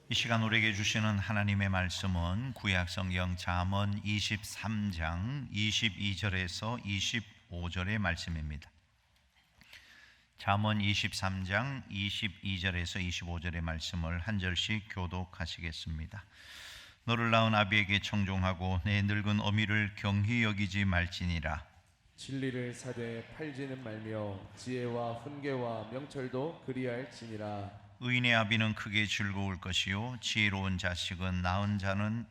이 시간 우리에게 주시는 하나님의 말씀은 구약성경 잠언 23장 22절에서 25절의 말씀입니다. 잠언 23장 22절에서 25절의 말씀을 한 절씩 교독하시겠습니다. 너를 낳은 아비에게 청종하고 내 늙은 어미를 경히 여기지 말지니라. 진리를 사되 팔지는 말며 지혜와 훈계와 명철도 그리할지니라. 의인의 아비는 크게 즐거울 것이요 지혜로운 자식은 낳은 자는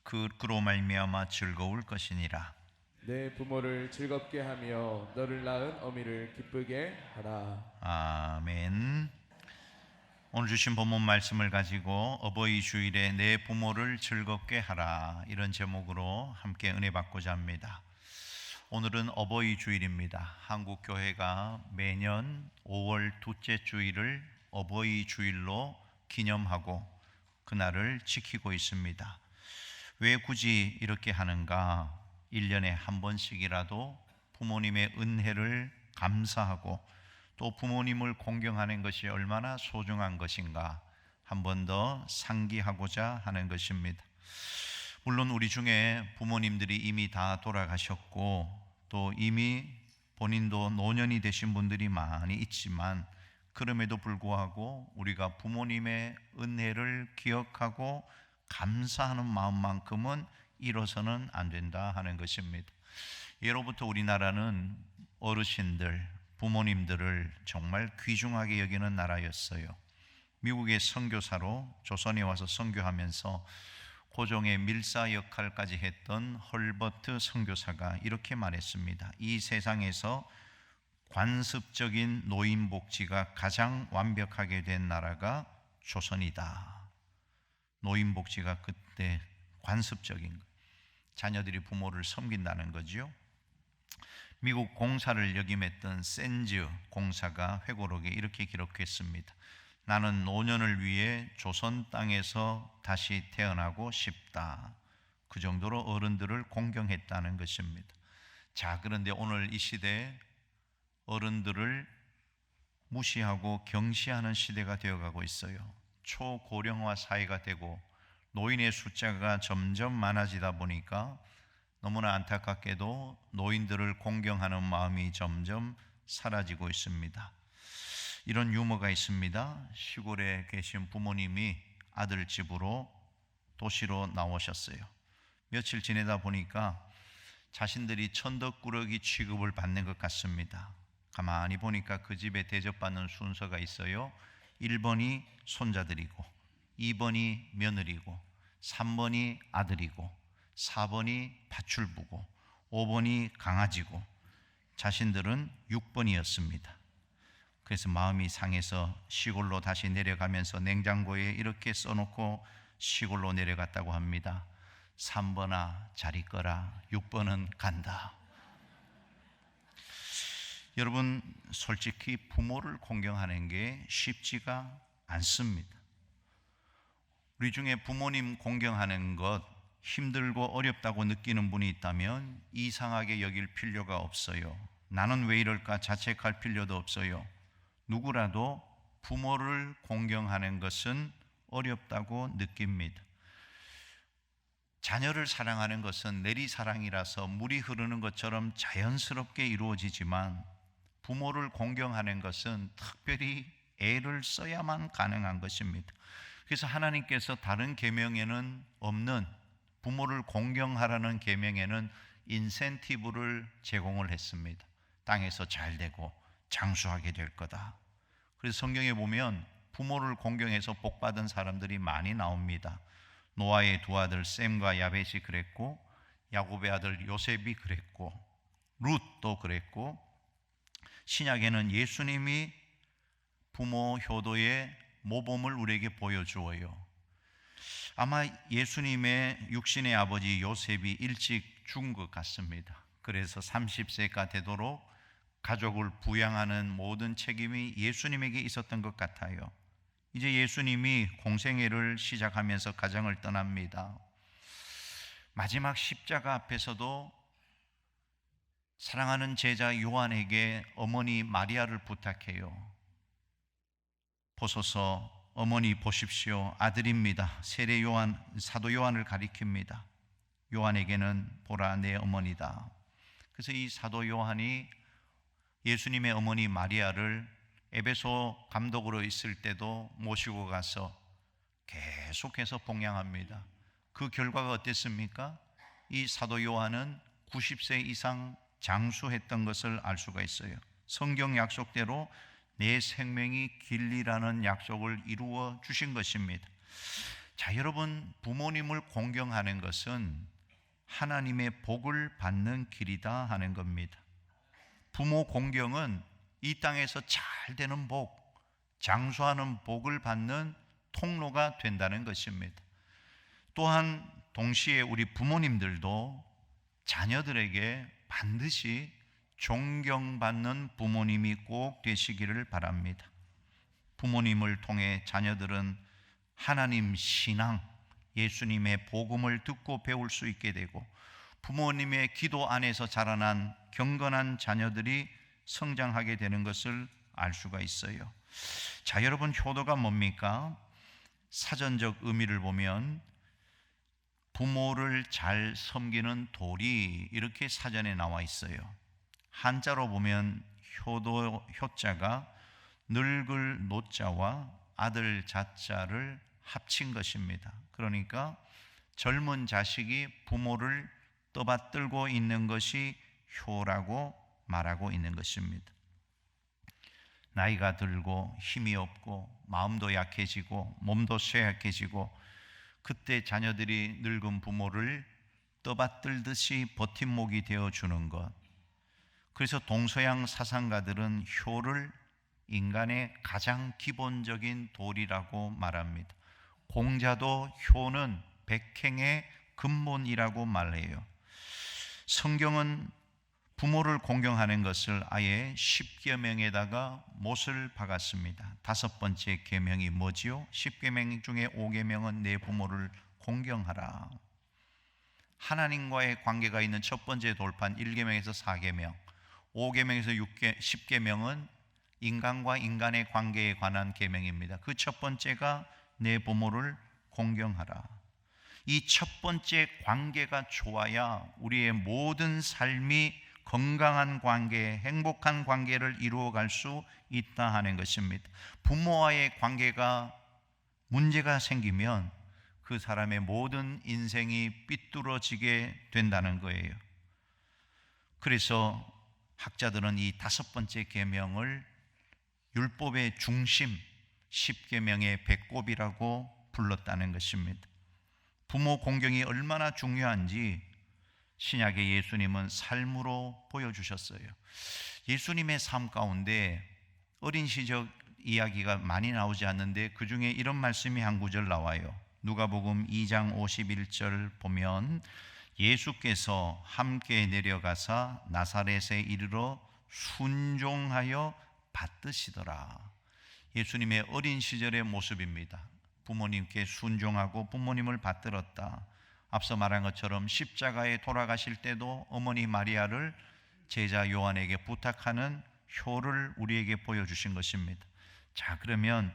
그로 말미암아 즐거울 것이니라. 내 부모를 즐겁게 하며 너를 낳은 어미를 기쁘게 하라. 아멘. 오늘 주신 본문 말씀을 가지고 어버이 주일에 내 부모를 즐겁게 하라, 이런 제목으로 함께 은혜 받고자 합니다. 오늘은 어버이 주일입니다. 한국 교회가 매년 5월 둘째 주일을 어버이 주일로 기념하고 그날을 지키고 있습니다. 왜 굳이 이렇게 하는가? 1년에 한 번씩이라도 부모님의 은혜를 감사하고 또 부모님을 공경하는 것이 얼마나 소중한 것인가 한 번 더 상기하고자 하는 것입니다. 물론 우리 중에 부모님들이 이미 다 돌아가셨고 또 이미 본인도 노년이 되신 분들이 많이 있지만, 그럼에도 불구하고 우리가 부모님의 은혜를 기억하고 감사하는 마음만큼은 잃어서는 안 된다 하는 것입니다. 예로부터 우리나라는 어르신들, 부모님들을 정말 귀중하게 여기는 나라였어요. 미국의 선교사로 조선에 와서 선교하면서 고종의 밀사 역할까지 했던 헐버트 선교사가 이렇게 말했습니다. 이 세상에서 관습적인 노인복지가 가장 완벽하게 된 나라가 조선이다. 노인복지가 그때 관습적인 것, 자녀들이 부모를 섬긴다는 거죠. 미국 공사를 역임했던 샌즈 공사가 회고록에 이렇게 기록했습니다. 나는 노년을 위해 조선 땅에서 다시 태어나고 싶다. 그 정도로 어른들을 공경했다는 것입니다. 자, 그런데 오늘 이 시대에 어른들을 무시하고 경시하는 시대가 되어가고 있어요. 초고령화 사회가 되고 노인의 숫자가 점점 많아지다 보니까 너무나 안타깝게도 노인들을 공경하는 마음이 점점 사라지고 있습니다. 이런 유머가 있습니다. 시골에 계신 부모님이 아들 집으로 도시로 나오셨어요. 며칠 지내다 보니까 자신들이 천덕꾸러기 취급을 받는 것 같습니다. 가만히 보니까 그 집에 대접받는 순서가 있어요. 1번이 손자들이고 2번이 며느리고 3번이 아들이고 4번이 파출부고 5번이 강아지고 자신들은 6번이었습니다. 그래서 마음이 상해서 시골로 다시 내려가면서 냉장고에 이렇게 써놓고 시골로 내려갔다고 합니다. 3번아 잘 있거라, 6번은 간다. 여러분, 솔직히 부모를 공경하는 게 쉽지가 않습니다. 우리 중에 부모님 공경하는 것 힘들고 어렵다고 느끼는 분이 있다면 이상하게 여길 필요가 없어요. 나는 왜 이럴까 자책할 필요도 없어요. 누구라도 부모를 공경하는 것은 어렵다고 느낍니다. 자녀를 사랑하는 것은 내리사랑이라서 물이 흐르는 것처럼 자연스럽게 이루어지지만 부모를 공경하는 것은 특별히 애를 써야만 가능한 것입니다. 그래서 하나님께서 다른 계명에는 없는 부모를 공경하라는 계명에는 인센티브를 제공을 했습니다. 땅에서 잘 되고 장수하게 될 거다. 그래서 성경에 보면 부모를 공경해서 복받은 사람들이 많이 나옵니다. 노아의 두 아들 셈과 야벳이 그랬고, 야곱의 아들 요셉이 그랬고, 룻도 그랬고, 신약에는 예수님이 부모 효도의 모범을 우리에게 보여주어요. 아마 예수님의 육신의 아버지 요셉이 일찍 죽은 것 같습니다. 그래서 30세가 되도록 가족을 부양하는 모든 책임이 예수님에게 있었던 것 같아요. 이제 예수님이 공생애를 시작하면서 가정을 떠납니다. 마지막 십자가 앞에서도 사랑하는 제자 요한에게 어머니 마리아를 부탁해요. 보소서 어머니 보십시오. 아들입니다. 세례 요한, 사도 요한을 가리킵니다. 요한에게는 보라 내 어머니다. 그래서 이 사도 요한이 예수님의 어머니 마리아를 에베소 감독으로 있을 때도 모시고 가서 계속해서 봉양합니다. 그 결과가 어땠습니까? 이 사도 요한은 90세 이상 장수했던 것을 알 수가 있어요. 성경 약속대로 내 생명이 길리라는 약속을 이루어 주신 것입니다. 자, 여러분, 부모님을 공경하는 것은 하나님의 복을 받는 길이다 하는 겁니다. 부모 공경은 이 땅에서 잘 되는 복, 장수하는 복을 받는 통로가 된다는 것입니다. 또한 동시에 우리 부모님들도 자녀들에게 반드시 존경받는 부모님이 꼭 되시기를 바랍니다. 부모님을 통해 자녀들은 하나님 신앙, 예수님의 복음을 듣고 배울 수 있게 되고 부모님의 기도 안에서 자라난 경건한 자녀들이 성장하게 되는 것을 알 수가 있어요. 자, 여러분, 효도가 뭡니까? 사전적 의미를 보면 부모를 잘 섬기는 도리, 이렇게 사전에 나와 있어요. 한자로 보면 효도 효자가 늙을 노자와 아들 자자를 합친 것입니다. 그러니까 젊은 자식이 부모를 떠받들고 있는 것이 효라고 말하고 있는 것입니다. 나이가 들고 힘이 없고 마음도 약해지고 몸도 쇠약해지고 그때 자녀들이 늙은 부모를 떠받들듯이 버팀목이 되어주는 것. 그래서 동서양 사상가들은 효를 인간의 가장 기본적인 도리라고 말합니다. 공자도 효는 백행의 근본이라고 말해요. 성경은 부모를 공경하는 것을 아예 10계명에다가 못을 박았습니다. 5번째 계명이 뭐지요? 10계명 중에 5계명은 내 부모를 공경하라. 하나님과의 관계가 있는 첫 번째 돌판 1계명에서 4계명, 5계명에서 10계명은 인간과 인간의 관계에 관한 계명입니다. 그 첫 번째가 내 부모를 공경하라. 이 첫 번째 관계가 좋아야 우리의 모든 삶이 건강한 관계, 행복한 관계를 이루어갈 수 있다 하는 것입니다. 부모와의 관계가 문제가 생기면 그 사람의 모든 인생이 삐뚤어지게 된다는 거예요. 그래서 학자들은 이 5번째 계명을 율법의 중심, 10계명의 배꼽이라고 불렀다는 것입니다. 부모 공경이 얼마나 중요한지 신약의 예수님은 삶으로 보여주셨어요. 예수님의 삶 가운데 어린 시절 이야기가 많이 나오지 않는데 그 중에 이런 말씀이 한 구절 나와요. 누가복음 2장 51절 보면 예수께서 함께 내려가사 나사렛에 이르러 순종하여 받드시더라. 예수님의 어린 시절의 모습입니다. 부모님께 순종하고 부모님을 받들었다. 앞서 말한 것처럼 십자가에 돌아가실 때도 어머니 마리아를 제자 요한에게 부탁하는 효를 우리에게 보여주신 것입니다. 자, 그러면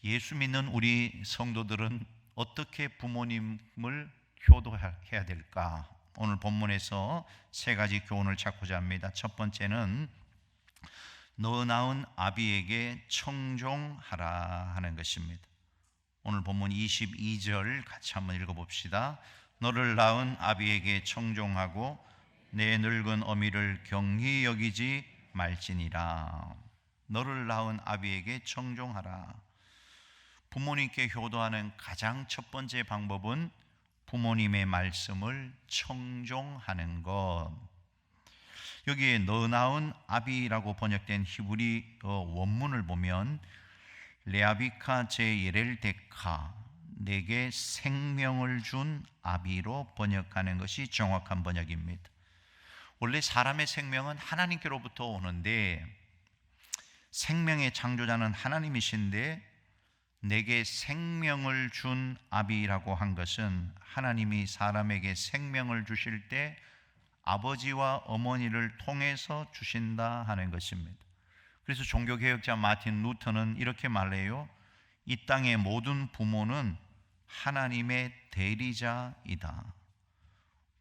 예수 믿는 우리 성도들은 어떻게 부모님을 효도해야 될까? 오늘 본문에서 3가지 교훈을 찾고자 합니다. 첫 번째는 너 낳은 아비에게 청종하라 하는 것입니다. 오늘 본문 22절 같이 한번 읽어봅시다. 너를 낳은 아비에게 청종하고 내 늙은 어미를 경히 여기지 말지니라. 너를 낳은 아비에게 청종하라. 부모님께 효도하는 가장 첫 번째 방법은 부모님의 말씀을 청종하는 것. 여기에 너 낳은 아비라고 번역된 히브리 원문을 보면 레아비카 제 예렐데카, 내게 생명을 준 아비로 번역하는 것이 정확한 번역입니다. 원래 사람의 생명은 하나님께로부터 오는데 생명의 창조자는 하나님이신데 내게 생명을 준 아비라고 한 것은 하나님이 사람에게 생명을 주실 때 아버지와 어머니를 통해서 주신다 하는 것입니다. 그래서 종교개혁자 마틴 루터는 이렇게 말해요. 이 땅의 모든 부모는 하나님의 대리자이다.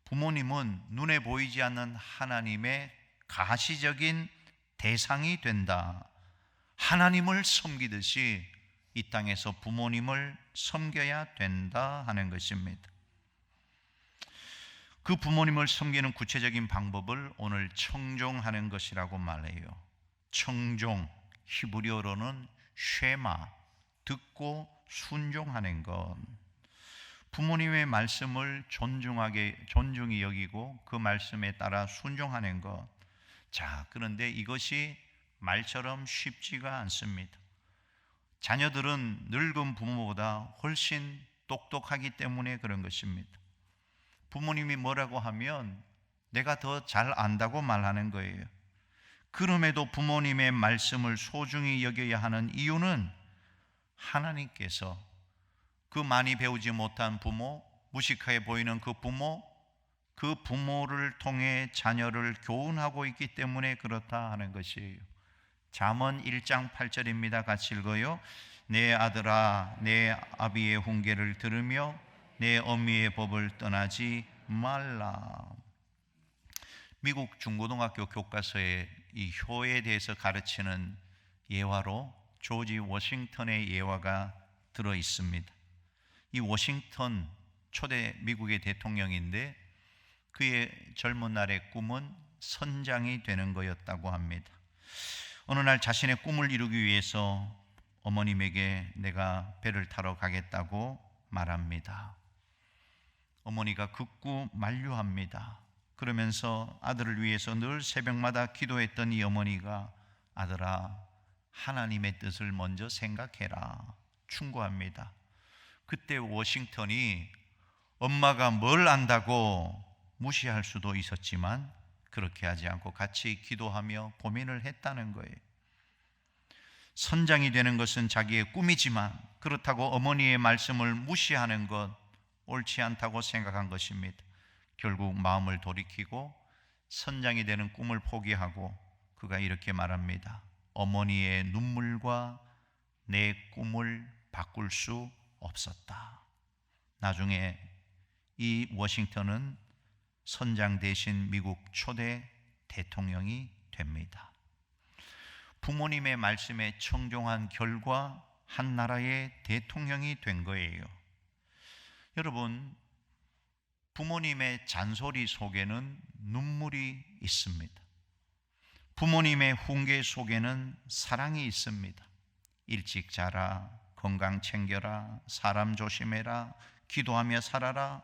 부모님은 눈에 보이지 않는 하나님의 가시적인 대상이 된다. 하나님을 섬기듯이 이 땅에서 부모님을 섬겨야 된다 하는 것입니다. 그 부모님을 섬기는 구체적인 방법을 오늘 청종하는 것이라고 말해요. 청종, 히브리어로는 쉐마, 듣고 순종하는 것. 부모님의 말씀을 존중히 여기고 그 말씀에 따라 순종하는 것. 자, 그런데 이것이 말처럼 쉽지가 않습니다. 자녀들은 늙은 부모보다 훨씬 똑똑하기 때문에 그런 것입니다. 부모님이 뭐라고 하면 내가 더 잘 안다고 말하는 거예요. 그럼에도 부모님의 말씀을 소중히 여겨야 하는 이유는 하나님께서 그 많이 배우지 못한 부모, 무식하게 보이는 그 부모를 통해 자녀를 교훈하고 있기 때문에 그렇다 하는 것이에요. 잠언 1장 8절입니다. 같이 읽어요. 내 아들아, 내 아비의 훈계를 들으며 내 어미의 법을 떠나지 말라. 미국 중고등학교 교과서에 이 효에 대해서 가르치는 예화로 조지 워싱턴의 예화가 들어 있습니다. 이 워싱턴 초대 미국의 대통령인데 그의 젊은 날의 꿈은 선장이 되는 거였다고 합니다. 어느 날 자신의 꿈을 이루기 위해서 어머님에게 내가 배를 타러 가겠다고 말합니다. 어머니가 극구 만류합니다. 그러면서 아들을 위해서 늘 새벽마다 기도했던 이 어머니가 아들아, 하나님의 뜻을 먼저 생각해라 충고합니다. 그때 워싱턴이 엄마가 뭘 안다고 무시할 수도 있었지만 그렇게 하지 않고 같이 기도하며 고민을 했다는 거예요. 선장이 되는 것은 자기의 꿈이지만 그렇다고 어머니의 말씀을 무시하는 것 옳지 않다고 생각한 것입니다. 결국 마음을 돌이키고 선장이 되는 꿈을 포기하고 그가 이렇게 말합니다. 어머니의 눈물과 내 꿈을 바꿀 수 없었다. 나중에 이 워싱턴은 선장 대신 미국 초대 대통령이 됩니다. 부모님의 말씀에 청종한 결과 한 나라의 대통령이 된 거예요. 여러분, 부모님의 잔소리 속에는 눈물이 있습니다. 부모님의 훈계 속에는 사랑이 있습니다. 일찍 자라, 건강 챙겨라, 사람 조심해라, 기도하며 살아라.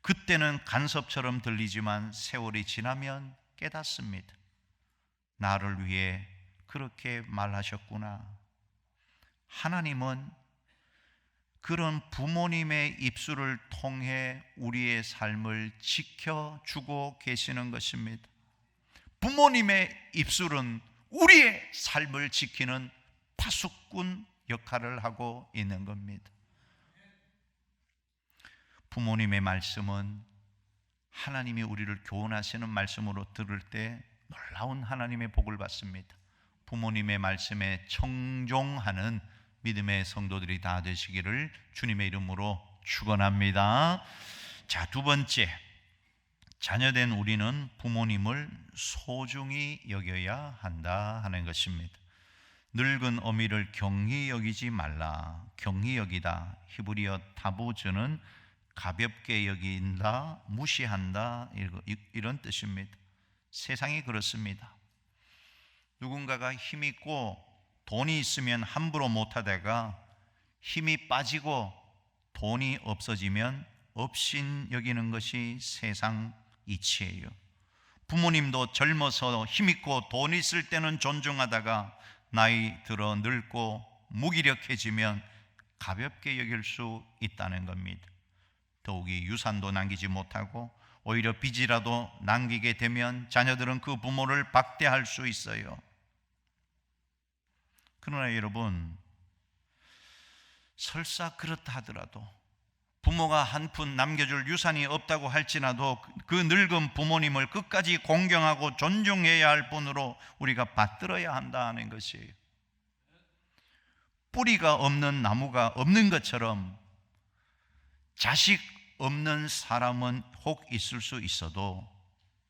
그때는 간섭처럼 들리지만 세월이 지나면 깨닫습니다. 나를 위해 그렇게 말하셨구나. 하나님은 그런 부모님의 입술을 통해 우리의 삶을 지켜주고 계시는 것입니다. 부모님의 입술은 우리의 삶을 지키는 파수꾼 역할을 하고 있는 겁니다. 부모님의 말씀은 하나님이 우리를 교훈하시는 말씀으로 들을 때 놀라운 하나님의 복을 받습니다. 부모님의 말씀에 청종하는 믿음의 성도들이 다 되시기를 주님의 이름으로 축원합니다. 자, 두 번째, 자녀된 우리는 부모님을 소중히 여겨야 한다 하는 것입니다. 늙은 어미를 경히 여기지 말라. 경히 여기다, 히브리어 타부즈는 가볍게 여긴다, 무시한다, 이런 뜻입니다. 세상이 그렇습니다. 누군가가 힘있고 돈이 있으면 함부로 못하다가 힘이 빠지고 돈이 없어지면 업신 여기는 것이 세상 이치예요. 부모님도 젊어서 힘있고 돈 있을 때는 존중하다가 나이 들어 늙고 무기력해지면 가볍게 여길 수 있다는 겁니다. 더욱이 유산도 남기지 못하고 오히려 빚이라도 남기게 되면 자녀들은 그 부모를 박대할 수 있어요. 그러나 여러분, 설사 그렇다 하더라도 부모가 한 푼 남겨줄 유산이 없다고 할지라도 그 늙은 부모님을 끝까지 공경하고 존중해야 할 분으로 우리가 받들어야 한다는 것이에요. 뿌리가 없는 나무가 없는 것처럼 자식 없는 사람은 혹 있을 수 있어도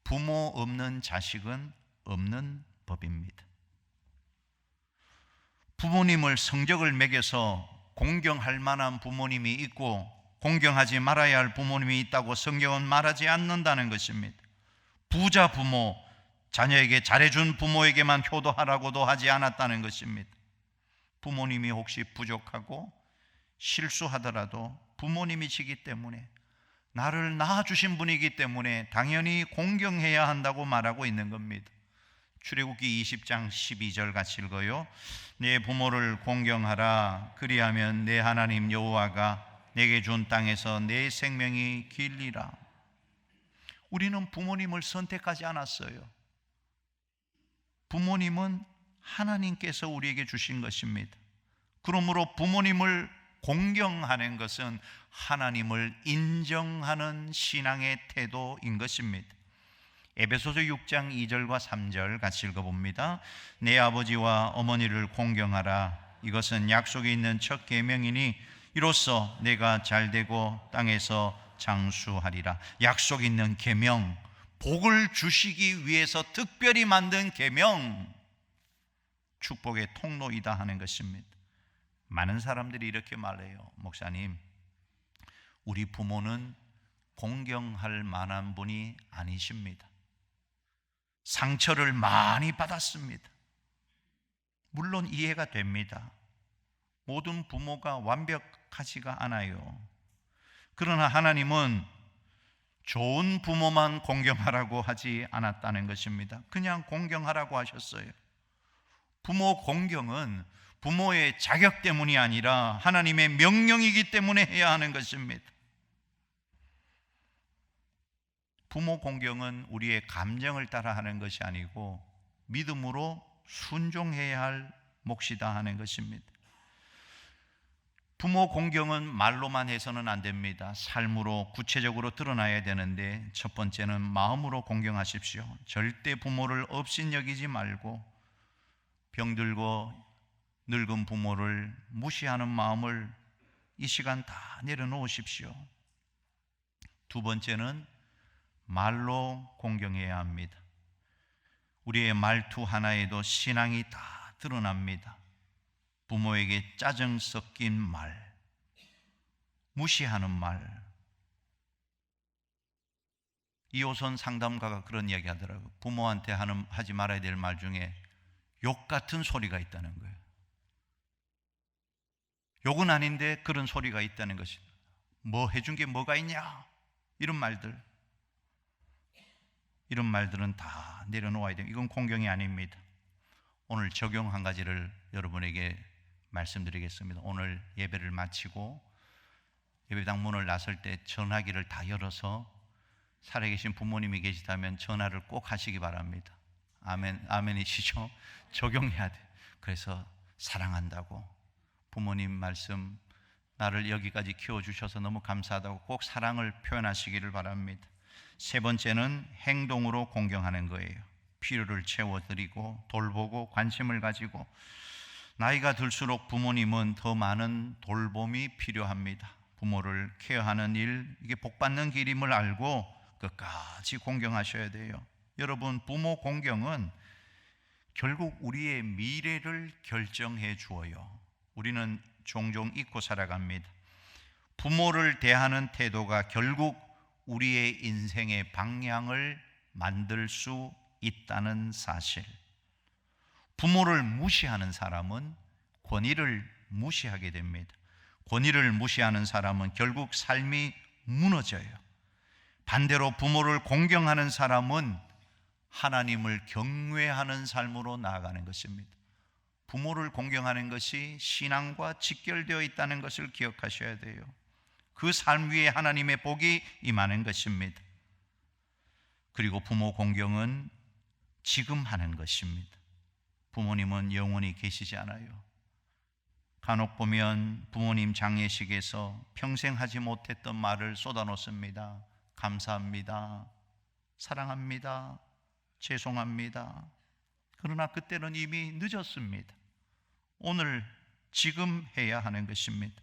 부모 없는 자식은 없는 법입니다. 부모님을 성적을 매겨서 공경할 만한 부모님이 있고 공경하지 말아야 할 부모님이 있다고 성경은 말하지 않는다는 것입니다. 부자 부모, 자녀에게 잘해준 부모에게만 효도하라고도 하지 않았다는 것입니다. 부모님이 혹시 부족하고 실수하더라도 부모님이시기 때문에, 나를 낳아주신 분이기 때문에 당연히 공경해야 한다고 말하고 있는 겁니다. 출애굽기 20장 12절 같이 읽어요. 내 부모를 공경하라. 그리하면 내 하나님 여호와가 내게 준 땅에서 내 생명이 길리라. 우리는 부모님을 선택하지 않았어요. 부모님은 하나님께서 우리에게 주신 것입니다. 그러므로 부모님을 공경하는 것은 하나님을 인정하는 신앙의 태도인 것입니다. 에베소서 6장 2절과 3절 같이 읽어봅니다. 내 아버지와 어머니를 공경하라. 이것은 약속이 있는 첫 계명이니 이로써 내가 잘되고 땅에서 장수하리라. 약속 있는 계명, 복을 주시기 위해서 특별히 만든 계명, 축복의 통로이다 하는 것입니다. 많은 사람들이 이렇게 말해요. 목사님, 우리 부모는 공경할 만한 분이 아니십니다. 상처를 많이 받았습니다. 물론 이해가 됩니다. 모든 부모가 완벽하지가 않아요. 그러나 하나님은 좋은 부모만 공경하라고 하지 않았다는 것입니다. 그냥 공경하라고 하셨어요. 부모 공경은 부모의 자격 때문이 아니라 하나님의 명령이기 때문에 해야 하는 것입니다. 부모 공경은 우리의 감정을 따라 하는 것이 아니고 믿음으로 순종해야 할 몫이다 하는 것입니다. 부모 공경은 말로만 해서는 안 됩니다. 삶으로 구체적으로 드러나야 되는데, 첫 번째는 마음으로 공경하십시오. 절대 부모를 업신여기지 말고 병들고 늙은 부모를 무시하는 마음을 이 시간 다 내려놓으십시오. 두 번째는 말로 공경해야 합니다. 우리의 말투 하나에도 신앙이 다 드러납니다. 부모에게 짜증 섞인 말, 무시하는 말. 이호선 상담가가 그런 이야기 하더라고요. 부모한테 하지 말아야 될 말 중에 욕 같은 소리가 있다는 거예요. 욕은 아닌데 그런 소리가 있다는 것입니다. 뭐 해준 게 뭐가 있냐? 이런 말들은 다 내려놓아야 돼요. 이건 공경이 아닙니다. 오늘 적용 한 가지를 여러분에게 말씀드리겠습니다. 오늘 예배를 마치고 예배당 문을 나설 때 전화기를 다 열어서 살아계신 부모님이 계시다면 전화를 꼭 하시기 바랍니다. 아멘이시죠? 적용해야 돼요. 그래서 사랑한다고, 부모님 말씀, 나를 여기까지 키워주셔서 너무 감사하다고 꼭 사랑을 표현하시기를 바랍니다. 세 번째는 행동으로 공경하는 거예요. 필요를 채워드리고 돌보고 관심을 가지고. 나이가 들수록 부모님은 더 많은 돌봄이 필요합니다. 부모를 케어하는 일, 이게 복받는 길임을 알고 끝까지 공경하셔야 돼요. 여러분, 부모 공경은 결국 우리의 미래를 결정해 주어요. 우리는 종종 잊고 살아갑니다. 부모를 대하는 태도가 결국 우리의 인생의 방향을 만들 수 있다는 사실. 부모를 무시하는 사람은 권위를 무시하게 됩니다. 권위를 무시하는 사람은 결국 삶이 무너져요. 반대로 부모를 공경하는 사람은 하나님을 경외하는 삶으로 나아가는 것입니다. 부모를 공경하는 것이 신앙과 직결되어 있다는 것을 기억하셔야 돼요. 그 삶 위에 하나님의 복이 임하는 것입니다. 그리고 부모 공경은 지금 하는 것입니다. 부모님은 영원히 계시지 않아요. 간혹 보면 부모님 장례식에서 평생 하지 못했던 말을 쏟아놓습니다. 감사합니다. 사랑합니다. 죄송합니다. 그러나 그때는 이미 늦었습니다. 오늘 지금 해야 하는 것입니다.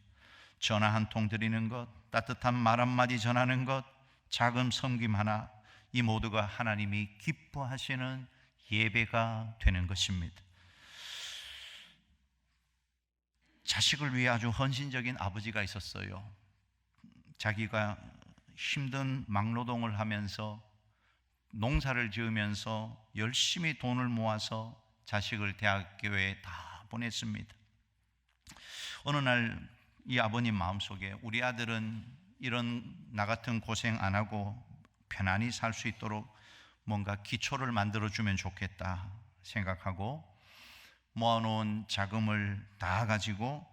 전화 한 통 드리는 것, 따뜻한 말 한마디 전하는 것, 작은 섬김 하나, 이 모두가 하나님이 기뻐하시는 예배가 되는 것입니다. 자식을 위해 아주 헌신적인 아버지가 있었어요. 자기가 힘든 막노동을 하면서 농사를 지으면서 열심히 돈을 모아서 자식을 대학교에 다 보냈습니다. 어느 날 이 아버님 마음속에 우리 아들은 이런 나 같은 고생 안 하고 편안히 살 수 있도록 뭔가 기초를 만들어주면 좋겠다 생각하고 모아놓은 자금을 다 가지고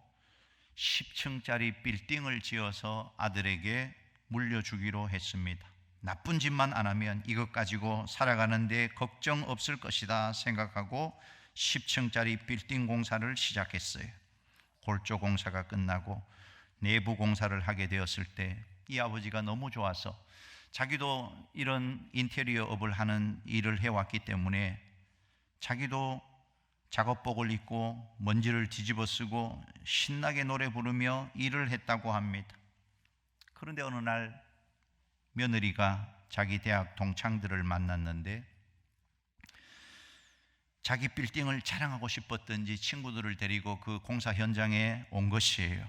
10층짜리 빌딩을 지어서 아들에게 물려주기로 했습니다. 나쁜 짓만 안 하면 이것 가지고 살아가는데 걱정 없을 것이다 생각하고 10층짜리 빌딩 공사를 시작했어요. 골조 공사가 끝나고 내부 공사를 하게 되었을 때 이 아버지가 너무 좋아서 자기도 이런 인테리어 업을 하는 일을 해왔기 때문에 자기도 작업복을 입고 먼지를 뒤집어 쓰고 신나게 노래 부르며 일을 했다고 합니다. 그런데 어느 날 며느리가 자기 대학 동창들을 만났는데 자기 빌딩을 자랑하고 싶었던지 친구들을 데리고 그 공사 현장에 온 것이에요.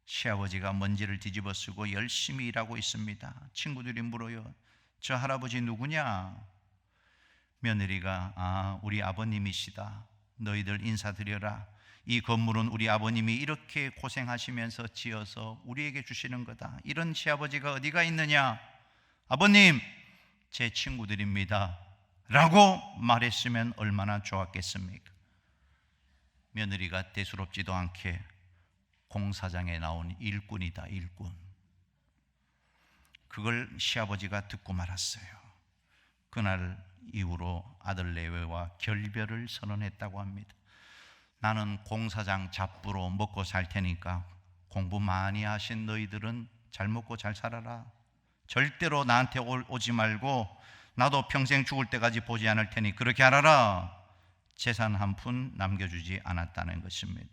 시아버지가 먼지를 뒤집어 쓰고 열심히 일하고 있습니다. 친구들이 물어요. 저 할아버지 누구냐? 며느리가 우리 아버님이시다. 너희들 인사드려라. 이 건물은 우리 아버님이 이렇게 고생하시면서 지어서 우리에게 주시는 거다. 이런 시아버지가 어디가 있느냐? 아버님, 제 친구들입니다 라고 말했으면 얼마나 좋았겠습니까? 며느리가 대수롭지도 않게 공사장에 나온 일꾼이다, 일꾼. 그걸 시아버지가 듣고 말았어요. 그날 이후로 아들 내외와 결별을 선언했다고 합니다. 나는 공사장 잡부로 먹고 살 테니까 공부 많이 하신 너희들은 잘 먹고 잘 살아라. 절대로 나한테 오지 말고 나도 평생 죽을 때까지 보지 않을 테니 그렇게 알아라. 재산 한 푼 남겨주지 않았다는 것입니다.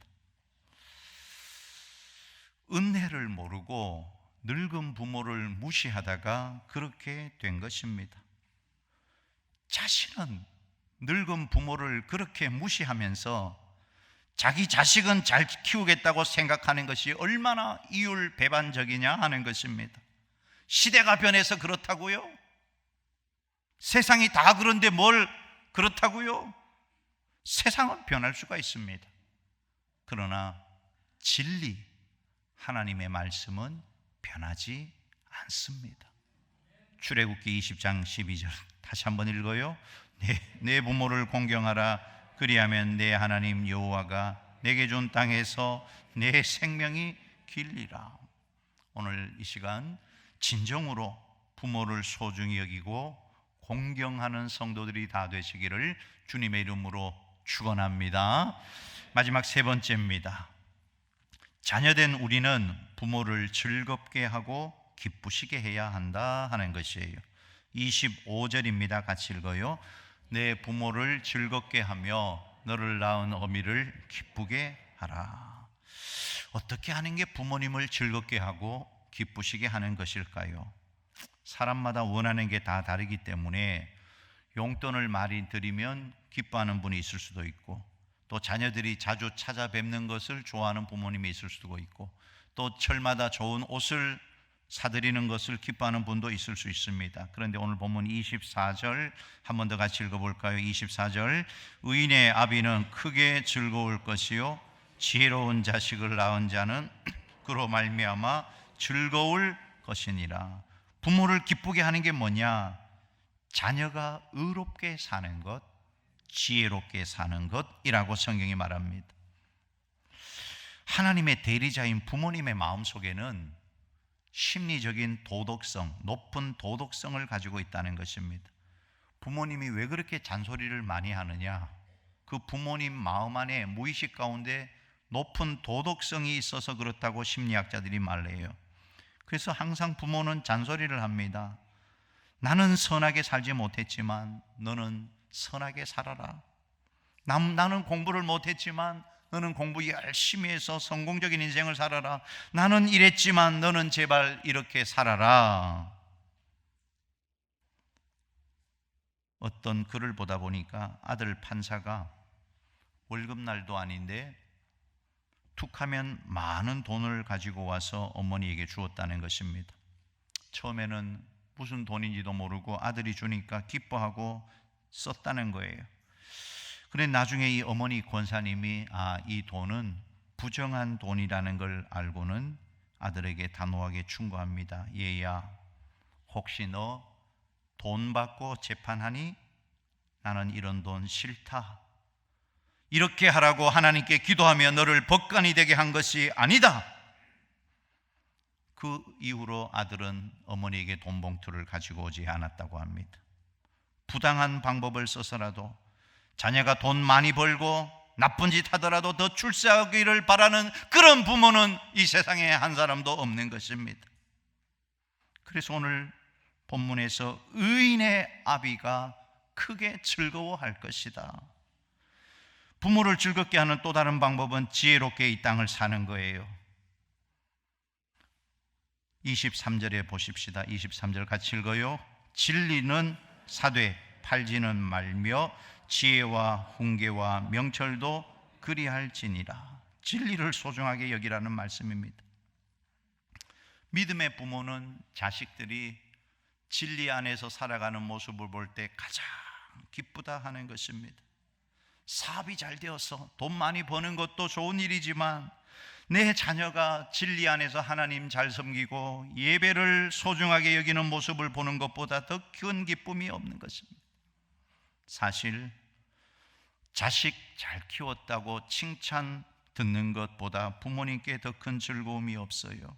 은혜를 모르고 늙은 부모를 무시하다가 그렇게 된 것입니다. 자신은 늙은 부모를 그렇게 무시하면서 자기 자식은 잘 키우겠다고 생각하는 것이 얼마나 이율배반적이냐 하는 것입니다. 시대가 변해서 그렇다고요? 세상이 다 그런데 뭘 그렇다고요? 세상은 변할 수가 있습니다. 그러나 진리, 하나님의 말씀은 변하지 않습니다. 출애굽기 20장 12절 다시 한번 읽어요. 내 부모를 공경하라. 그리하면 내 하나님 여호와가 내게 준 땅에서 내 생명이 길리라. 오늘 이 시간 진정으로 부모를 소중히 여기고 공경하는 성도들이 다 되시기를 주님의 이름으로 축원합니다. 마지막 세 번째입니다. 자녀된 우리는 부모를 즐겁게 하고 기쁘시게 해야 한다 하는 것이에요. 25절입니다. 같이 읽어요. 내 부모를 즐겁게 하며 너를 낳은 어미를 기쁘게 하라. 어떻게 하는 게 부모님을 즐겁게 하고 기쁘시게 하는 것일까요? 사람마다 원하는 게 다 다르기 때문에 용돈을 많이 드리면 기뻐하는 분이 있을 수도 있고, 또 자녀들이 자주 찾아뵙는 것을 좋아하는 부모님이 있을 수도 있고, 또 철마다 좋은 옷을 사드리는 것을 기뻐하는 분도 있을 수 있습니다. 그런데 오늘 본문 24절 한 번 더 같이 읽어볼까요? 24절 의인의 아비는 크게 즐거울 것이요 지혜로운 자식을 낳은 자는 그로 말미암아 즐거울 것이니라. 부모를 기쁘게 하는 게 뭐냐? 자녀가 의롭게 사는 것, 지혜롭게 사는 것이라고 성경이 말합니다. 하나님의 대리자인 부모님의 마음속에는 심리적인 도덕성, 높은 도덕성을 가지고 있다는 것입니다. 부모님이 왜 그렇게 잔소리를 많이 하느냐? 그 부모님 마음 안에 무의식 가운데 높은 도덕성이 있어서 그렇다고 심리학자들이 말해요. 그래서 항상 부모는 잔소리를 합니다. 나는 선하게 살지 못했지만 너는 선하게 살아라. 나는 공부를 못했지만 너는 공부 열심히 해서 성공적인 인생을 살아라. 나는 이랬지만 너는 제발 이렇게 살아라. 어떤 글을 보다 보니까 아들 판사가 월급날도 아닌데 툭하면 많은 돈을 가지고 와서 어머니에게 주었다는 것입니다. 처음에는 무슨 돈인지도 모르고 아들이 주니까 기뻐하고 썼다는 거예요. 그런데 나중에 이 어머니 권사님이 이 돈은 부정한 돈이라는 걸 알고는 아들에게 단호하게 충고합니다. 얘야, 혹시 너 돈 받고 재판하니? 나는 이런 돈 싫다. 이렇게 하라고 하나님께 기도하며 너를 법관이 되게 한 것이 아니다. 그 이후로 아들은 어머니에게 돈 봉투를 가지고 오지 않았다고 합니다. 부당한 방법을 써서라도 자녀가 돈 많이 벌고 나쁜 짓 하더라도 더 출세하기를 바라는 그런 부모는 이 세상에 한 사람도 없는 것입니다. 그래서 오늘 본문에서 의인의 아비가 크게 즐거워할 것이다. 부모를 즐겁게 하는 또 다른 방법은 지혜롭게 이 땅을 사는 거예요. 23절에 보십시다. 23절 같이 읽어요. 진리는 사되, 팔지는 말며 지혜와 훈계와 명철도 그리할지니라. 진리를 소중하게 여기라는 말씀입니다. 믿음의 부모는 자식들이 진리 안에서 살아가는 모습을 볼 때 가장 기쁘다 하는 것입니다. 사업이 잘 되어서 돈 많이 버는 것도 좋은 일이지만 내 자녀가 진리 안에서 하나님 잘 섬기고 예배를 소중하게 여기는 모습을 보는 것보다 더 큰 기쁨이 없는 것입니다. 사실 자식 잘 키웠다고 칭찬 듣는 것보다 부모님께 더 큰 즐거움이 없어요.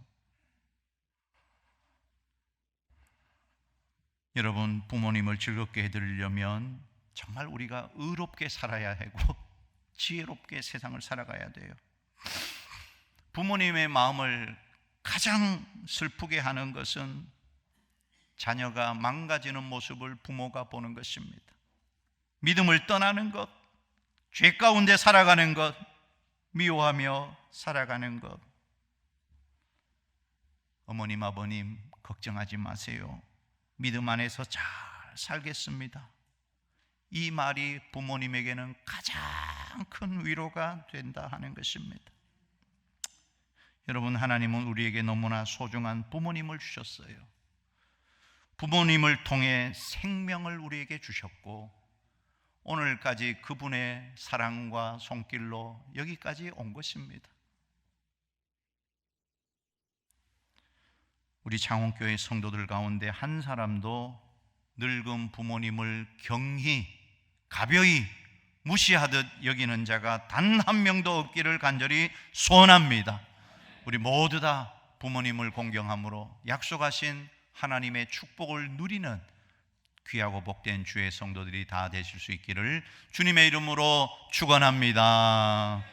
여러분, 부모님을 즐겁게 해드리려면 정말 우리가 의롭게 살아야 하고 지혜롭게 세상을 살아가야 돼요. 부모님의 마음을 가장 슬프게 하는 것은 자녀가 망가지는 모습을 부모가 보는 것입니다. 믿음을 떠나는 것, 죄 가운데 살아가는 것, 미워하며 살아가는 것. 어머님, 아버님 걱정하지 마세요. 믿음 안에서 잘 살겠습니다. 이 말이 부모님에게는 가장 큰 위로가 된다 하는 것입니다. 여러분, 하나님은 우리에게 너무나 소중한 부모님을 주셨어요. 부모님을 통해 생명을 우리에게 주셨고 오늘까지 그분의 사랑과 손길로 여기까지 온 것입니다. 우리 창원교회 성도들 가운데 한 사람도 늙은 부모님을 경히 가벼이 무시하듯 여기는 자가 단 한 명도 없기를 간절히 소원합니다. 우리 모두 다 부모님을 공경함으로 약속하신 하나님의 축복을 누리는 귀하고 복된 주의 성도들이 다 되실 수 있기를 주님의 이름으로 축원합니다.